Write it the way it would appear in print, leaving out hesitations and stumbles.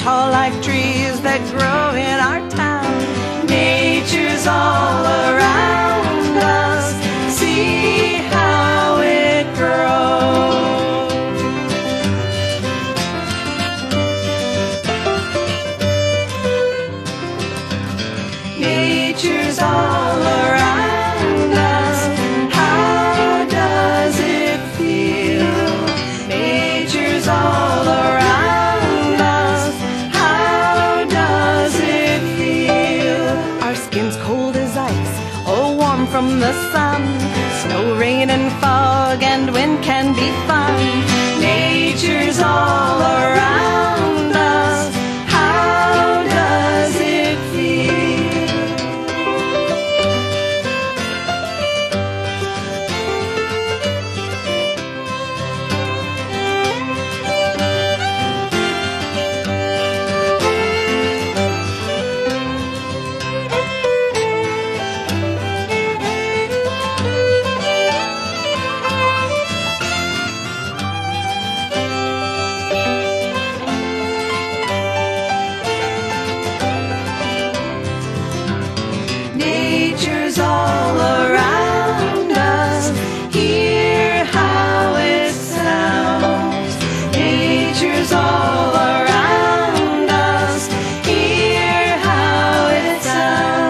tall like trees that grow in our town. Nature's all around us, see how it grows. Nature's all around us, how does it feel? Nature's all around us, how does it feel? Our skin's cold as ice, oh warm from the sun. Snow, rain and fog and wind can be fun. Nature's all around us, how does it feel? Nature's all around us, hear how it sounds. Nature's all around us, hear how it sounds.